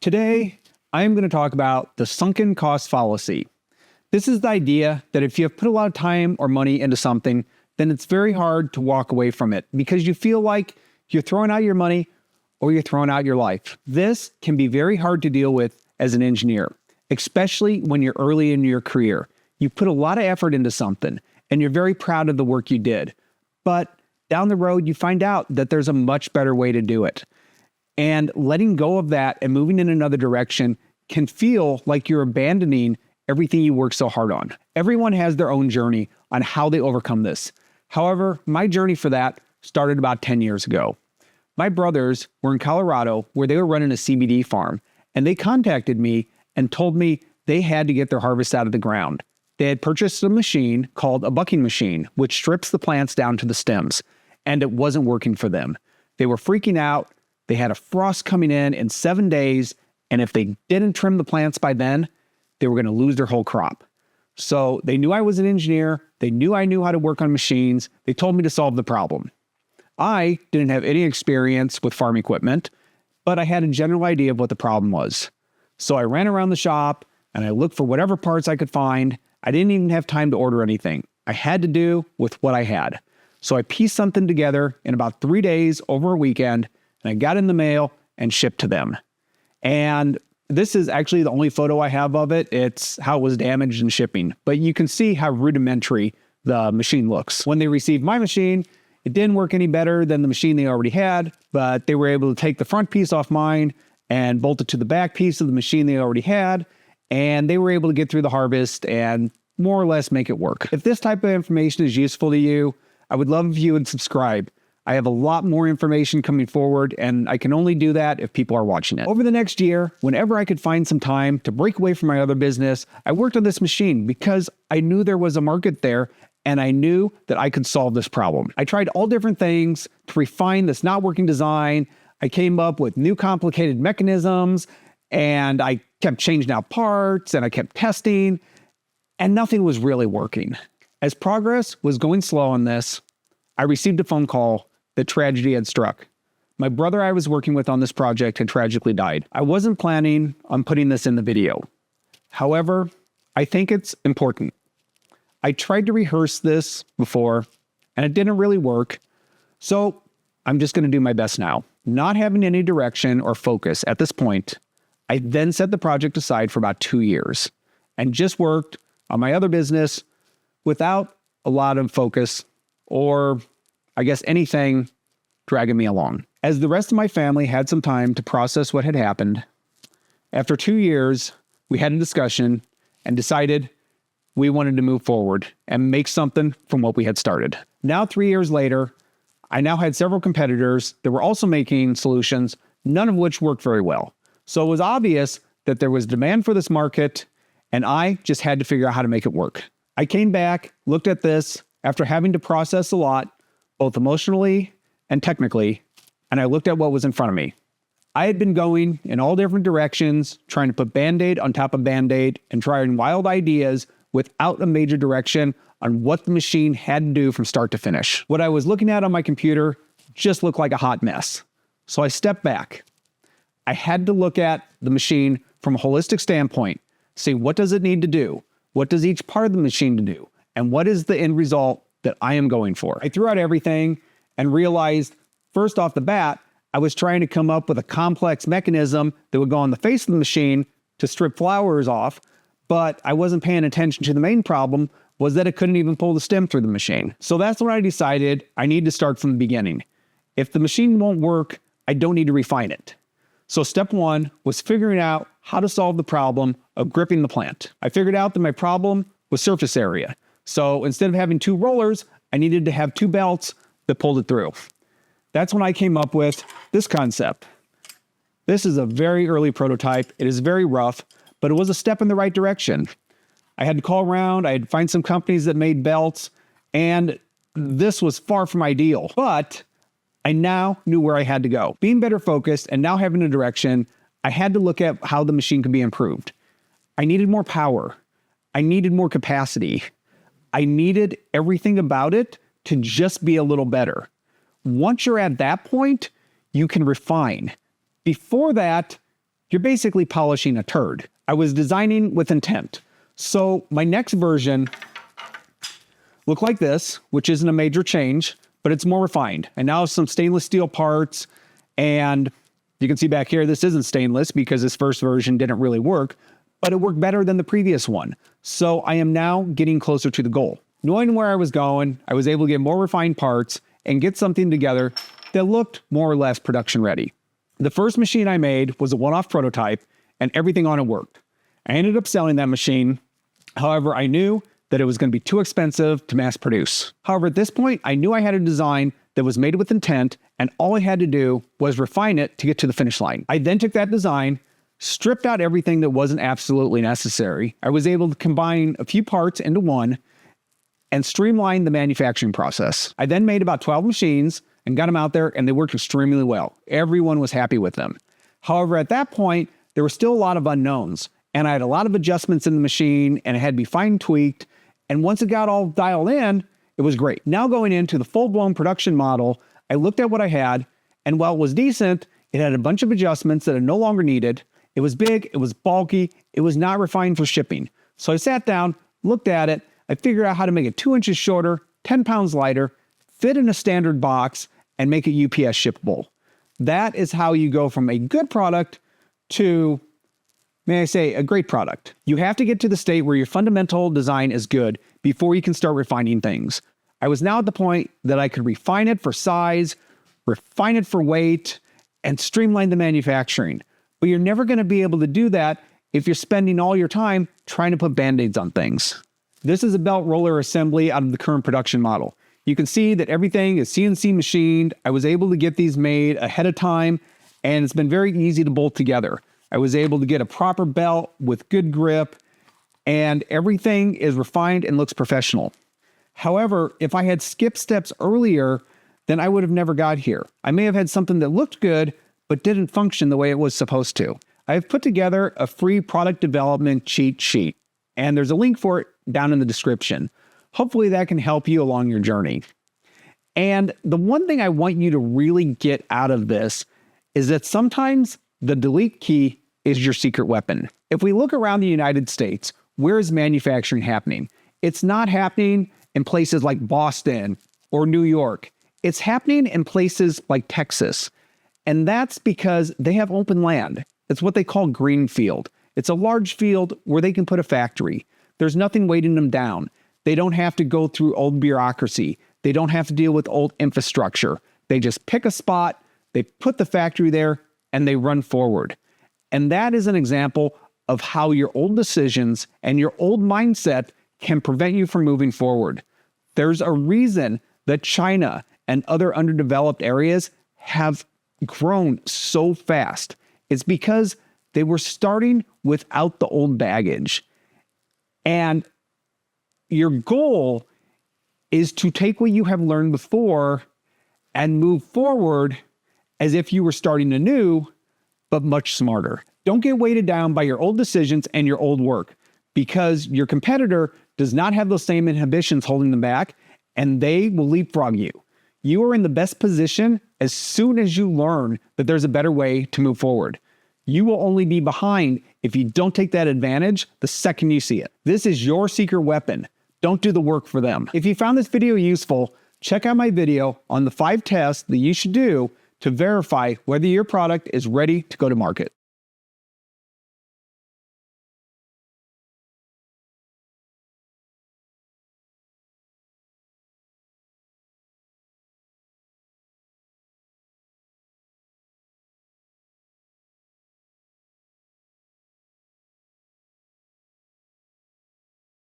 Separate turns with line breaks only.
Today, I am going to talk about the sunken cost fallacy. This is the idea that if you have put a lot of time or money into something, then it's very hard to walk away from it because you feel like you're throwing out your money or you're throwing out your life. This can be very hard to deal with as an engineer, especially when you're early in your career. You put a lot of effort into something and you're very proud of the work you did. But down the road, you find out that there's a much better way to do it. And letting go of that and moving in another direction can feel like you're abandoning everything you worked so hard on. Everyone has their own journey on how they overcome this. However, my journey for that started about 10 years ago. My brothers were in Colorado where they were running a CBD farm, and they contacted me and told me they had to get their harvest out of the ground. They had purchased a machine called a bucking machine, which strips the plants down to the stems, and it wasn't working for them. They were freaking out. They had a frost coming in 7 days, and if they didn't trim the plants by then, they were going to lose their whole crop. So they knew I was an engineer. They knew I knew how to work on machines. They told me to solve the problem. I didn't have any experience with farm equipment, but I had a general idea of what the problem was. So I ran around the shop and I looked for whatever parts I could find. I didn't even have time to order anything. I had to do with what I had. So I pieced something together in about 3 days over a weekend, and I got in the mail and shipped to them. And this is actually the only photo I have of it. It's how it was damaged in shipping. But you can see how rudimentary the machine looks. When they received my machine, it didn't work any better than the machine they already had, but they were able to take the front piece off mine and bolt it to the back piece of the machine they already had, and they were able to get through the harvest and more or less make it work. If this type of information is useful to you, I would love if you would subscribe. I have a lot more information coming forward, and I can only do that if people are watching it. Over the next year, whenever I could find some time to break away from my other business, I worked on this machine because I knew there was a market there and I knew that I could solve this problem. I tried all different things to refine this not working design. I came up with new complicated mechanisms, and I kept changing out parts and I kept testing, and nothing was really working. As progress was going slow on this, I received a phone call that tragedy had struck. My brother I was working with on this project had tragically died. I wasn't planning on putting this in the video. However, I think it's important. I tried to rehearse this before, and it didn't really work, so I'm just going to do my best now. Not having any direction or focus at this point, I then set the project aside for about 2 years and just worked on my other business without a lot of focus or, I guess, anything dragging me along. As the rest of my family had some time to process what had happened, after 2 years, we had a discussion and decided we wanted to move forward and make something from what we had started. Now, 3 years later, I now had several competitors that were also making solutions, none of which worked very well. So it was obvious that there was demand for this market, and I just had to figure out how to make it work. I came back, looked at this after having to process a lot, both emotionally and technically, and I looked at what was in front of me. I had been going in all different directions, trying to put Band-Aid on top of Band-Aid and trying wild ideas without a major direction on what the machine had to do from start to finish. What I was looking at on my computer just looked like a hot mess. So I stepped back. I had to look at the machine from a holistic standpoint, see what does it need to do? What does each part of the machine to do? And what is the end result that I am going for? I threw out everything and realized, first off the bat, I was trying to come up with a complex mechanism that would go on the face of the machine to strip flowers off, but I wasn't paying attention to the main problem was that it couldn't even pull the stem through the machine. So that's when I decided I need to start from the beginning. If the machine won't work, I don't need to refine it. So step one was figuring out how to solve the problem of gripping the plant. I figured out that my problem was surface area. So instead of having 2 rollers, I needed to have 2 belts that pulled it through. That's when I came up with this concept. This is a very early prototype. It is very rough, but it was a step in the right direction. I had to call around, I had to find some companies that made belts, and this was far from ideal, but I now knew where I had to go. Being better focused and now having a direction, I had to look at how the machine could be improved. I needed more power. I needed more capacity. I needed everything about it to just be a little better. Once you're at that point, you can refine. Before that, you're basically polishing a turd. I was designing with intent. So my next version looked like this, which isn't a major change, but it's more refined. And now some stainless steel parts, and you can see back here, this isn't stainless because this first version didn't really work, but it worked better than the previous one. So I am now getting closer to the goal. Knowing where I was going, I was able to get more refined parts and get something together that looked more or less production ready. The first machine I made was a one-off prototype, and everything on it worked. I ended up selling that machine. However, I knew that it was going to be too expensive to mass produce. However, at this point, I knew I had a design that was made with intent, and all I had to do was refine it to get to the finish line. I then took that design, stripped out everything that wasn't absolutely necessary. I was able to combine a few parts into one and streamline the manufacturing process. I then made about 12 machines and got them out there, and they worked extremely well. Everyone was happy with them. However, at that point, there were still a lot of unknowns, and I had a lot of adjustments in the machine, and it had to be fine tweaked. And once it got all dialed in, it was great. Now going into the full-blown production model, I looked at what I had, and while it was decent, it had a bunch of adjustments that are no longer needed. It was big, it was bulky, it was not refined for shipping. So I sat down, looked at it, I figured out how to make it 2 inches shorter, 10 pounds lighter, fit in a standard box, and make it UPS shippable. That is how you go from a good product to, may I say, a great product. You have to get to the state where your fundamental design is good before you can start refining things. I was now at the point that I could refine it for size, refine it for weight, and streamline the manufacturing. But you're never going to be able to do that if you're spending all your time trying to put band-aids on things. This is a belt roller assembly out of the current production model. You can see that everything is CNC machined. I was able to get these made ahead of time, and it's been very easy to bolt together. I was able to get a proper belt with good grip, and everything is refined and looks professional. However, if I had skipped steps earlier, then I would have never got here. I may have had something that looked good, but didn't function the way it was supposed to. I've put together a free product development cheat sheet, and there's a link for it down in the description. Hopefully that can help you along your journey. And the one thing I want you to really get out of this is that sometimes the delete key is your secret weapon. If we look around the United States, where is manufacturing happening? It's not happening in places like Boston or New York. It's happening in places like Texas. And that's because they have open land. It's what they call greenfield. It's a large field where they can put a factory. There's nothing weighting them down. They don't have to go through old bureaucracy. They don't have to deal with old infrastructure. They just pick a spot, they put the factory there, and they run forward. And that is an example of how your old decisions and your old mindset can prevent you from moving forward. There's a reason that China and other underdeveloped areas have grown so fast. It's because they were starting without the old baggage. And your goal is to take what you have learned before and move forward as if you were starting anew, but much smarter. Don't get weighted down by your old decisions and your old work, because your competitor does not have those same inhibitions holding them back, and they will leapfrog you. You are in the best position as soon as you learn that there's a better way to move forward. You will only be behind if you don't take that advantage the second you see it. This is your secret weapon. Don't do the work for them. If you found this video useful, check out my video on the 5 tests that you should do to verify whether your product is ready to go to market.